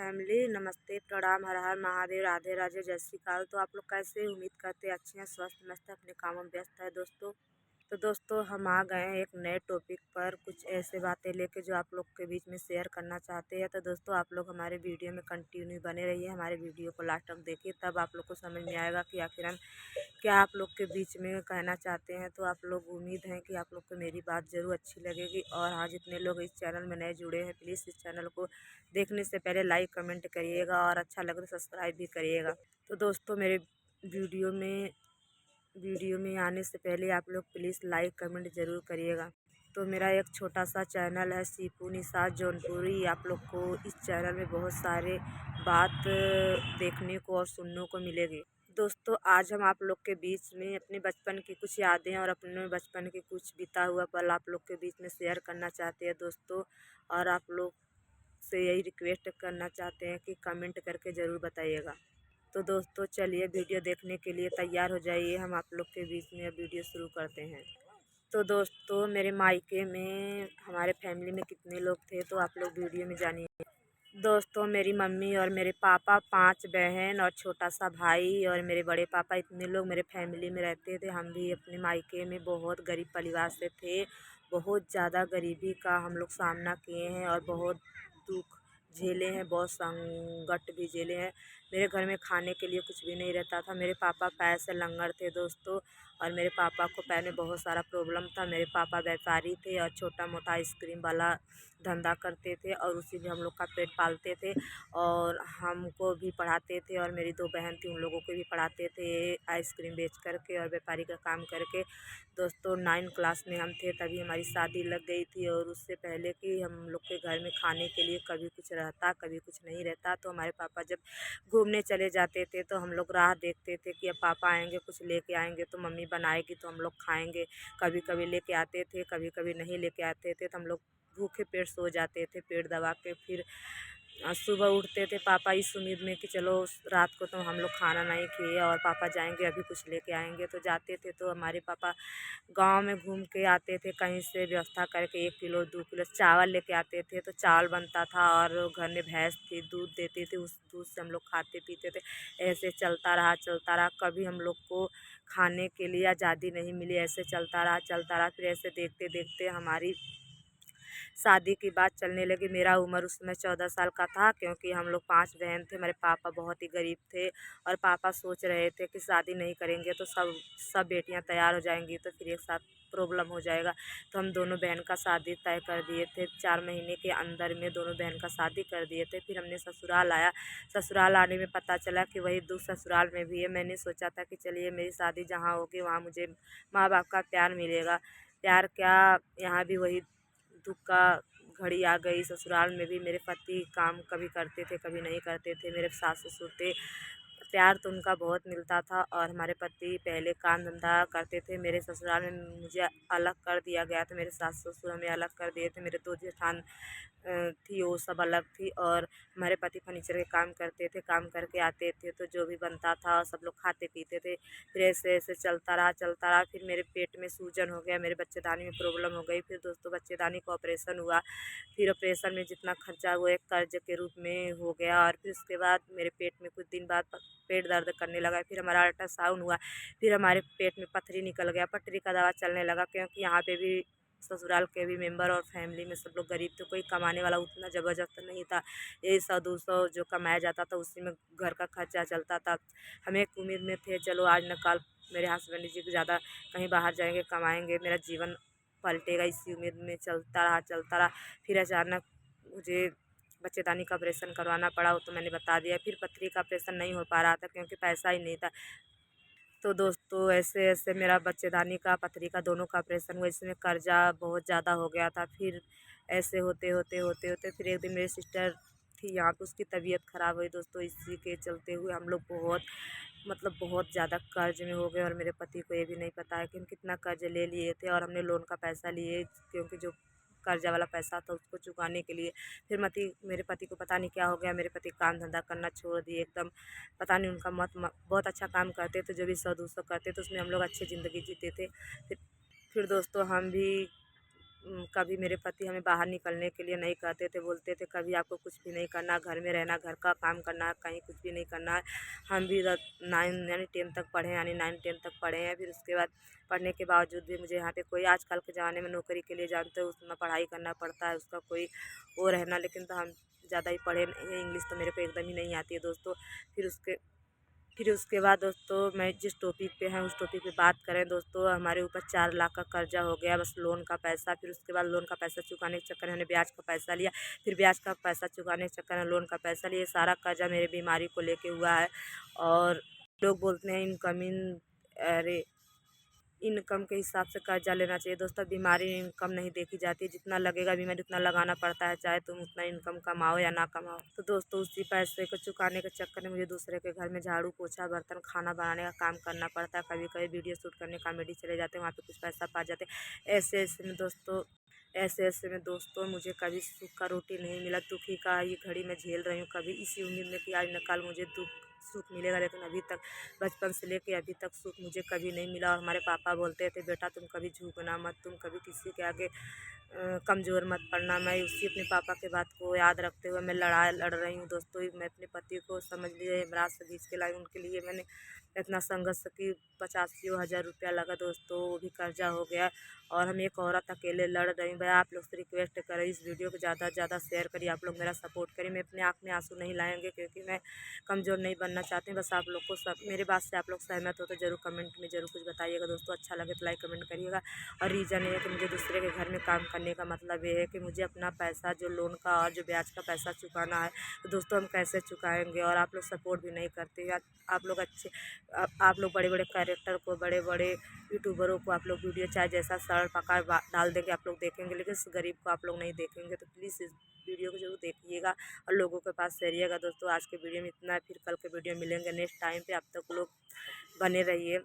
Family, नमस्ते, प्रणाम, हर हर महादेव, राधे राधे, जय श्री काल। तो आप लोग कैसे हैं? उम्मीद करते हैं अच्छे हैं, स्वस्थ मस्त हैं, अपने कामों में व्यस्त है दोस्तों। तो दोस्तों हम आ गए हैं एक नए टॉपिक पर, कुछ ऐसे बातें लेके जो आप लोग के बीच में शेयर करना चाहते हैं। तो दोस्तों आप लोग हमारे वीडियो में कंटिन्यू बने रहिए, हमारे वीडियो को लास्ट तक देखिए, तब आप लोग को समझ में आएगा कि आखिर हम क्या आप लोग के बीच में कहना चाहते हैं। तो आप लोग, उम्मीद है कि आप लोग को मेरी बात ज़रूर अच्छी लगेगी। और हाँ, जितने लोग इस चैनल में नए जुड़े हैं, प्लीज़ इस चैनल को देखने से पहले लाइक कमेंट करिएगा और अच्छा लगे तो सब्सक्राइब भी करिएगा। तो दोस्तों मेरे वीडियो में आने से पहले आप लोग प्लीज़ लाइक कमेंट ज़रूर करिएगा। तो मेरा एक छोटा सा चैनल है सीपू निषाद जौनपुरी। आप लोग को इस चैनल में बहुत सारे बात देखने को और सुनने को मिलेगी। दोस्तों आज हम आप लोग के बीच में अपने बचपन की कुछ यादें और अपने बचपन के कुछ बीता हुआ पल आप लोग के बीच में शेयर करना चाहते हैं दोस्तों। और आप लोग से यही रिक्वेस्ट करना चाहते हैं कि कमेंट करके ज़रूर बताइएगा। तो दोस्तों चलिए वीडियो देखने के लिए तैयार हो जाइए, हम आप लोग के बीच में अब वीडियो शुरू करते हैं। तो दोस्तों मेरे मायके में हमारे फैमिली में कितने लोग थे तो आप लोग वीडियो में जानिए। दोस्तों मेरी मम्मी और मेरे पापा, 5 बहन और छोटा सा भाई और मेरे बड़े पापा, इतने लोग मेरे फैमिली में रहते थे। हम भी अपने मायके में बहुत गरीब परिवार से थे। बहुत ज़्यादा गरीबी का हम लोग सामना किए हैं और बहुत दुख झेले हैं, बहुत संकट भी झेले हैं। मेरे घर में खाने के लिए कुछ भी नहीं रहता था। मेरे पापा पैर से लंगड़ थे दोस्तों, और मेरे पापा को पैर में बहुत सारा प्रॉब्लम था। मेरे पापा व्यापारी थे और छोटा मोटा आइसक्रीम वाला धंधा करते थे और उसी में हम लोग का पेट पालते थे और हमको भी पढ़ाते थे। और मेरी 2 बहन थी, उन लोगों को भी पढ़ाते थे आइसक्रीम बेच करके और व्यापारी का काम करके। दोस्तों 9 क्लास में हम थे तभी हमारी शादी लग गई थी। और उससे पहले कि हम लोग के घर में खाने के लिए कभी कुछ रहता कभी कुछ नहीं रहता। तो हमारे पापा जब घूमने चले जाते थे तो हम लोग राह देखते थे कि अब पापा आएंगे, कुछ लेके आएंगे तो मम्मी बनाएगी तो हम लोग खाएंगे। कभी कभी लेके आते थे, कभी कभी नहीं लेके आते थे, तो हम लोग भूखे पेट सो जाते थे पेट दबा के। फिर सुबह उठते थे पापा इस उम्मीद में कि चलो रात को तो हम लोग खाना नहीं किए और पापा जाएंगे अभी कुछ लेके आएंगे। तो जाते थे तो हमारे पापा गांव में घूम के आते थे, कहीं से व्यवस्था करके 1 किलो 2 किलो चावल लेके आते थे। तो चावल बनता था और घर में भैंस थी, दूध देती थी, उस दूध से हम लोग खाते पीते थे। ऐसे चलता रहा। कभी हम लोग को खाने के लिए आज़ादी नहीं मिली। ऐसे चलता रहा। फिर ऐसे देखते देखते हमारी शादी की बात चलने लगी। मेरा उम्र उस समय 14 साल का था, क्योंकि हम लोग 5 बहन थे। मेरे पापा बहुत ही गरीब थे और पापा सोच रहे थे कि शादी नहीं करेंगे तो सब बेटियां तैयार हो जाएंगी तो फिर एक साथ प्रॉब्लम हो जाएगा। तो हम दोनों बहन का शादी तय कर दिए थे। 4 महीने के अंदर में दोनों बहन का शादी कर दिए थे। फिर हमने ससुराल आया। ससुराल आने में पता चला कि वही दुख ससुराल में भी है। मैंने सोचा था कि चलिए मेरी शादी जहाँ होगी वहाँ मुझे माँ बाप का प्यार मिलेगा। प्यार क्या, यहाँ भी वही दुख का घड़ी आ गई। ससुराल में भी मेरे पति काम कभी करते थे कभी नहीं करते थे। मेरे सास ससुर थे, प्यार तो उनका बहुत मिलता था। और हमारे पति पहले काम धंधा करते थे। मेरे ससुराल में मुझे अलग कर दिया गया था, मेरे सास ससुर हमें अलग कर दिए थे। मेरे 2 जेठान थी, वो सब अलग थी। और हमारे पति फर्नीचर के काम करते थे, काम करके आते थे तो जो भी बनता था सब लोग खाते पीते थे। फिर ऐसे ऐसे चलता रहा। फिर मेरे पेट में सूजन हो गया, मेरे बच्चेदानी में प्रॉब्लम हो गई। फिर दोस्तों बच्चेदानी का ऑपरेशन हुआ। फिर ऑपरेशन में जितना खर्चा हुआ एक कर्ज के रूप में हो गया। और फिर उसके बाद मेरे पेट में कुछ दिन बाद पेट दर्द करने लगा। फिर हमारा अल्ट्रासाउंड हुआ। फिर हमारे पेट में पथरी निकल गया, पथरी का दवा चलने लगा। क्योंकि यहाँ पे भी ससुराल के भी मेंबर और फैमिली में सब लोग गरीब थे, कोई कमाने वाला उतना ज़बरदस्त नहीं था। यही 100-200 जो कमाया जाता था उसी में घर का खर्चा चलता था। हम एक उम्मीद में थे चलो आज न कल मेरे हस्बैंड जी ज़्यादा कहीं बाहर जाएंगे, कमाएंगे, मेरा जीवन पलटेगा, इसी उम्मीद में चलता रहा। फिर अचानक मुझे बच्चेदानी का ऑपरेशन करवाना पड़ा, वो तो मैंने बता दिया। फिर पथरी का ऑपरेशन नहीं हो पा रहा था क्योंकि पैसा ही नहीं था। तो दोस्तों ऐसे ऐसे मेरा बच्चेदानी का पथरी का दोनों का ऑपरेशन हुआ। इसमें कर्जा बहुत ज़्यादा हो गया था। फिर ऐसे होते फिर एक दिन मेरी सिस्टर थी यहाँ पे, उसकी तबीयत ख़राब हुई दोस्तों। इसी के चलते हुए हम लोग बहुत ज़्यादा कर्ज में हो गए। और मेरे पति को ये भी नहीं पता है कि हम कितना कर्ज ले लिए थे। और हमने लोन का पैसा लिए, क्योंकि जो कर्जा वाला पैसा था उसको चुकाने के लिए। फिर मेरे पति को पता नहीं क्या हो गया, मेरे पति काम धंधा करना छोड़ दिए एकदम। पता नहीं उनका बहुत अच्छा काम करते थे, जो भी 100-200 करते थे उसमें हम लोग अच्छी ज़िंदगी जीते थे। फिर दोस्तों हम भी कभी मेरे पति हमें बाहर निकलने के लिए नहीं कहते थे, बोलते थे कभी आपको कुछ भी नहीं करना, घर में रहना, घर का काम करना है, कहीं कुछ भी नहीं करना है। हम भी 9 यानी 10 तक पढ़े, यानी 9-10 तक पढ़े हैं। फिर उसके बाद पढ़ने के बावजूद भी मुझे यहाँ पे कोई, आजकल के ज़माने में नौकरी के लिए जानते हो उसमें पढ़ाई करना पड़ता है, उसका कोई वो रहना, लेकिन तो हम ज़्यादा ही पढ़े नहीं हैं, इंग्लिश तो मेरे को एकदम ही नहीं आती है दोस्तों। फिर उसके बाद दोस्तों, मैं जिस टॉपिक पे हैं उस टॉपिक पे बात करें दोस्तों, हमारे ऊपर 4 लाख का कर्जा हो गया, बस लोन का पैसा। फिर उसके बाद लोन का पैसा चुकाने के चक्कर में हमने ब्याज का पैसा लिया, फिर ब्याज का पैसा चुकाने के चक्कर में लोन का पैसा लिया। सारा कर्जा मेरे बीमारी को लेके हुआ है। और लोग बोलते हैं इनकमिंग, अरे इनकम के हिसाब से कर्जा लेना चाहिए दोस्तों। बीमारी में इनकम नहीं देखी जाती, जितना लगेगा बीमारी उतना लगाना पड़ता है, चाहे तुम उतना इनकम कमाओ या ना कमाओ। तो दोस्तों उसी पैसे को चुकाने के चक्कर में मुझे दूसरे के घर में झाड़ू पोछा बर्तन खाना बनाने का काम करना पड़ता है। कभी कभी वीडियो शूट करने कॉमेडी चले जाते हैं, वहाँ पे कुछ पैसा पा जाते हैं। ऐसे ऐसे में दोस्तों मुझे कभी सुख का रोटी नहीं मिला, दुखी का ये घड़ी मैं झेल रही हूँ। कभी इसी उम्मीद में कि आज न कल मुझे सुख मिलेगा, लेकिन अभी तक बचपन से लेके अभी तक सुख मुझे कभी नहीं मिला। और हमारे पापा बोलते थे बेटा तुम कभी झुकना मत, तुम कभी किसी के आगे कमज़ोर मत पड़ना। मैं उसी अपने पापा के बात को याद रखते हुए मैं लड़ रही हूँ दोस्तों। मैं अपने पति को समझ लिए रात से बीच के लाई, उनके लिए मैंने इतना संघर्ष की 85,000 रुपया लगा दोस्तों, वो भी कर्जा हो गया। और हम एक औरत अकेले लड़ रही हूँ। भाई आप लोग से रिक्वेस्ट करें इस वीडियो को ज़्यादा से ज़्यादा शेयर करिए, आप लोग मेरा सपोर्ट करिए। मैं अपने आँख में आंसू नहीं लाएंगे क्योंकि मैं कमज़ोर नहीं बनना चाहती। बस आप लोग को सब मेरे बात से आप लोग सहमत हो तो ज़रूर कमेंट में ज़रूर कुछ बताइएगा दोस्तों। अच्छा लगे तो लाइक कमेंट करिएगा। और रीज़न ये है कि मुझे दूसरे के घर में काम करने का मतलब ये है कि मुझे अपना पैसा जो लोन का और जो ब्याज का पैसा चुकाना है, तो दोस्तों हम कैसे चुकाएंगे। और आप लोग सपोर्ट भी नहीं करते। आप लोग अच्छे, आप लोग बड़े बड़े कैरेक्टर को, बड़े बड़े यूट्यूबरों को आप लोग वीडियो चाहे जैसा सरल प्रकार डाल देंगे आप लोग देखेंगे, लेकिन इस गरीब को आप लोग नहीं देखेंगे। तो प्लीज़ इस वीडियो को जरूर देखिएगा और लोगों के पास शेयरिएगा दोस्तों। आज के वीडियो में इतना है, फिर कल के वीडियो मिलेंगे नेक्स्ट टाइम पे। अब तक लोग बने रहिए।